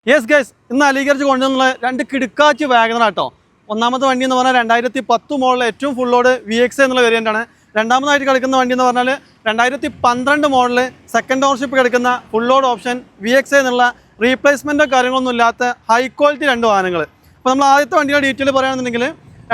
Yes guys, ഇന്ന് അലീഗർജ് കൊണ്ടുവന്നുള്ള രണ്ട് കിടുക്കാച്ച് WagonR ആട്ടോ. ഒന്നാമത്തെ വണ്ടി എന്ന് പറഞ്ഞാൽ 2010 മോഡൽ ഏറ്റവും ഫുൾ ലോഡ് VX എന്നുള്ള വേരിയൻ്റ് ആണ്. രണ്ടാമതായിട്ട് കളിക്കുന്ന വണ്ടി എന്ന് പറഞ്ഞാൽ 2012 മോഡൽ സെക്കൻഡ് ഓണർഷിപ്പ് കിടക്കുന്ന ഫുൾ ലോഡ് ഓപ്ഷൻ VX എന്നുള്ള റീപ്ലേസ്മെൻറ്റോ കാര്യങ്ങളൊന്നും ഇല്ലാത്ത ഹൈ ക്വാളിറ്റി രണ്ട് വാഹനങ്ങൾ. അപ്പോൾ നമ്മൾ ആദ്യത്തെ വണ്ടിയുടെ ഡീറ്റെയിൽ പറയുകയാണെന്നുണ്ടെങ്കിൽ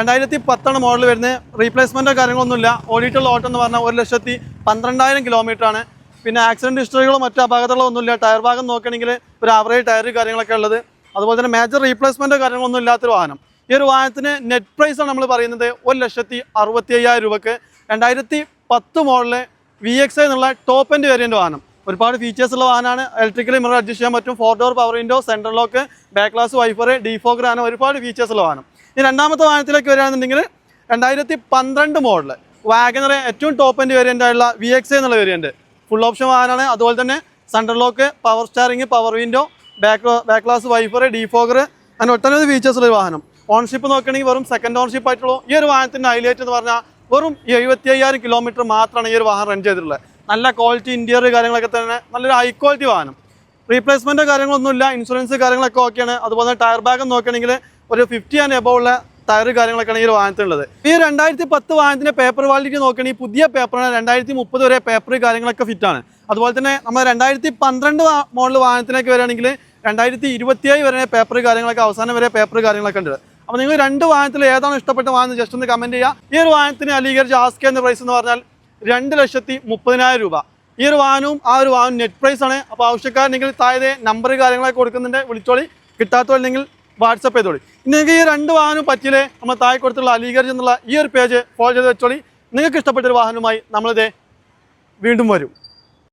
2010 മോഡൽ വരുന്ന റീപ്ലേസ്മെൻറ്റോ കാര്യങ്ങളൊന്നുമില്ല. ഓടിയിട്ടുള്ള ഓട്ടം എന്ന് പറഞ്ഞാൽ 1,12,000 കിലോമീറ്ററാണ്. പിന്നെ ആക്സിഡൻറ്റ് ഹിസ്റ്ററികളോ മറ്റു അപകടങ്ങളോ ഒന്നുമില്ല. ടയർ ഭാഗം നോക്കുകയാണെങ്കിൽ ഒരു ആവറേജ് ടയർ കാര്യങ്ങളൊക്കെ ഉള്ളത്. അതുപോലെ തന്നെ മേജർ റീപ്ലേസ്മെൻറ്റോ കാര്യങ്ങളൊന്നും ഇല്ലാത്തൊരു വാഹനം. ഈ ഒരു വാഹനത്തിന് നെറ്റ് പ്രൈസാണ് നമ്മൾ പറയുന്നത് 1,65,000 രൂപക്ക്. 2010 മോഡല് VX എന്നുള്ള ടോപ്പ് എൻഡ് വേരിയൻ്റ് വാഹനം. ഒരുപാട് ഫീച്ചേഴ്സ് ഉള്ള വാഹനമാണ്. ഇലക്ട്രിക്കലി മിറർ അഡ്ജസ്റ്റ് ചെയ്യാൻ പറ്റും, 4 door power window, central lock, back glass wiper, defogger ആണ് ഒരുപാട് ഫീച്ചേഴ്സ് ഉള്ള വാഹനം. ഈ രണ്ടാമത്തെ വാഹനത്തിലേക്ക് വരികയാണെന്നുണ്ടെങ്കിൽ 2012 മോഡൽ വാഗനർ ഏറ്റവും ടോപ്പ് എൻഡ് വേരിയൻ്റ് ആയിട്ടുള്ള VX എന്നുള്ള വേരിയൻറ്റ് ഫുൾ ഓപ്ഷൻ വാഹനമാണ്. അതുപോലെ തന്നെ central lock, power steering, power window, back glass wiper, defogger അങ്ങനെ ഒട്ടനവധി ഫീച്ചേഴ്സ് ഉള്ള വാഹനം. ഓൺഷിപ്പ് നോക്കുകയാണെങ്കിൽ വെറും സെക്കൻഡ് ഓൺഷിപ്പ് ആയിട്ടുള്ളൂ. ഈ ഒരു വാഹനത്തിൻ്റെ ഹൈലൈറ്റ് എന്ന് പറഞ്ഞാൽ വെറും 75,000 കിലോമീറ്റർ മാത്രമാണ് ഈ ഒരു വാഹനം റൺ ചെയ്തിട്ടുള്ളത്. നല്ല ക്വാളിറ്റി ഇൻറ്റീരിയർ കാര്യങ്ങളൊക്കെ തന്നെ നല്ലൊരു ഹൈ ക്വാളിറ്റി വാഹനം. റീപ്ലേസ്മെൻറ്റോ കാര്യങ്ങളൊന്നുമില്ല. ഇൻഷുറൻസ് കാര്യങ്ങളൊക്കെ ഓക്കെയാണ്. അതുപോലെ ടയർ ഭാഗം നോക്കുകയാണെങ്കിൽ ഒരു 50 ആൻഡ് എബവ് ഉള്ള ടയർ കാര്യങ്ങളൊക്കെയാണ് ഈ ഒരു വാഹനത്തിലുള്ളത്. ഈ 2010 വാഹനത്തിൻ്റെ പേപ്പർ ക്വാളിറ്റി നോക്കുകയാണെങ്കിൽ പുതിയ പേപ്പറാണ്. 2030 വരെ പേപ്പർ കാര്യങ്ങളൊക്കെ ഫിറ്റാണ്. അതുപോലെ തന്നെ നമ്മൾ 2012 മോഡൽ വാഹനത്തിലേക്ക് വരികയാണെങ്കിൽ 2027 വരെ പേപ്പർ കാര്യങ്ങളൊക്കെ അവസാനം വരെ പേപ്പർ കാര്യങ്ങളൊക്കെ ഉണ്ട്. അപ്പോൾ നിങ്ങൾ രണ്ട് വാഹനത്തിൽ ഏതാണ് ഇഷ്ടപ്പെട്ട വാഹനം ജസ്റ്റ് ഒന്ന് കമൻറ്റ് ചെയ്യുക. ഈ ഒരു വാഹനത്തിന് അലീഗർജ് ആസ്ക് എന്ന പ്രൈസ് എന്ന് പറഞ്ഞാൽ 2,30,000 രൂപ. ഈ ഒരു വാഹനവും ആ ഒരു വാഹനം നെറ്റ് പ്രൈസ് ആണ്. അപ്പോൾ ആവശ്യക്കാരുണ്ടെങ്കിൽ താഴെ നമ്പർ കാര്യങ്ങളൊക്കെ കൊടുക്കുന്നുണ്ട്, വിളിച്ചോളി. കിട്ടാത്തല്ലെങ്കിൽ വാട്സപ്പ് ചെയ്തോളി. നിങ്ങൾക്ക് ഈ രണ്ട് വാഹനവും പറ്റിയില്ലേ നമ്മൾ താഴെ കൊടുത്തുള്ള അലീഗർജ് എന്നുള്ള ഈ ഒരു പേജ് ഫോളോ ചെയ്ത് വെച്ചോളി. നിങ്ങൾക്ക് ഇഷ്ടപ്പെട്ടൊരു വാഹനവുമായി നമ്മളിത് വീണ്ടും വരും.